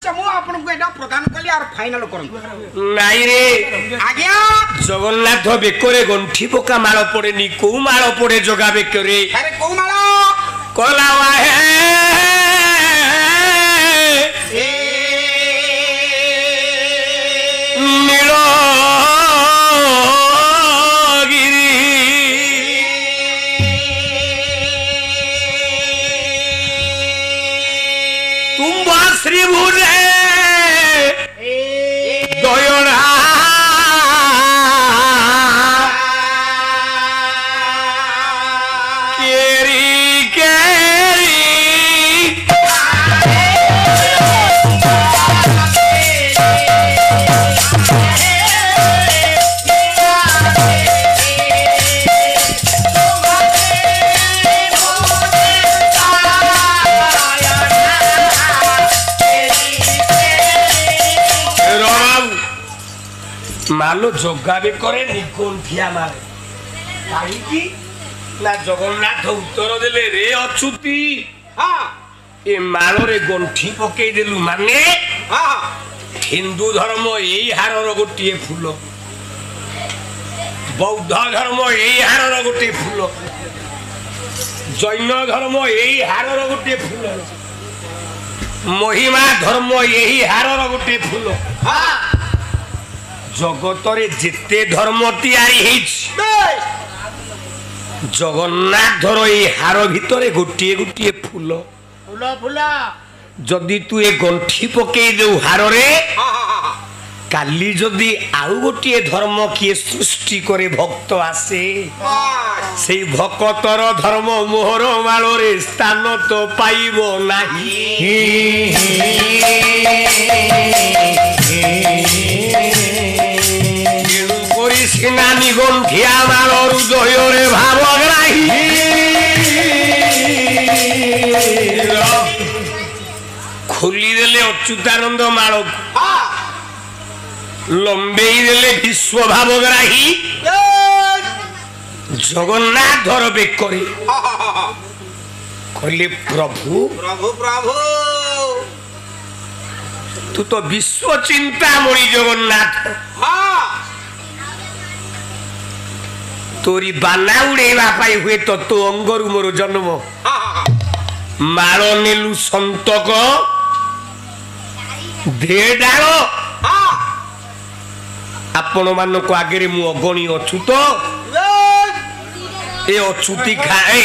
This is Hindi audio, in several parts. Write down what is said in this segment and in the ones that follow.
प्रदान कली और फाइनल नाई रे आज्ञा जगन्नाथ बेकरे गंठी पका माल पड़ेनी को माल पड़े जगा बेकरे अरे को माल कलावा है श्री भूले दयरा केरी केरी मालो जगा भी करे निकोन थिया मारे काई की ना जगन्नाथ उत्तर देले रे अछुती हां ए मालो रे गंठी पके देलु माने हां हिंदू धर्म एई हारर गोटिए फूल बौद्ध धर्म एई हारर गोटिए फूल जैन धर्म एई हारर गोटिए फूल महिमा धर्म एई हारर गोटिए फूल हां जगतरे जिते धर्म तैयारी जगन्नाथ हार भितर गोटे गोटे फूल फूल फूल जदि तू ए गंठी पके दे हार रे काली जदि आउ गोटे धर्म किए सृष्टि करे भक्त आसे से भक्तर धर्म मोहर माल रे स्थान तो पाइब नाही नानी गंठिया माल हृदय रे भावग्राही खोली देले अच्युतानंद माल लंबेई देले विश्व भावग्राही जगन्नाथ धर बेकरे कहले प्रभु प्रभु प्रभु तू तो विश्व चिंता मणि जगन्नाथ तोरी बाना उड़ेवा पाई हुए तो तो अंगरु मोर जन्म माल नेलु संतक धे डाल आपण मान को आगे मु अगणी अच्छु तो ए अच्युति खाए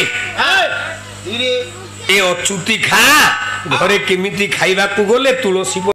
ए अच्युति खा घरे केमिति खाइबा को गले तुलसी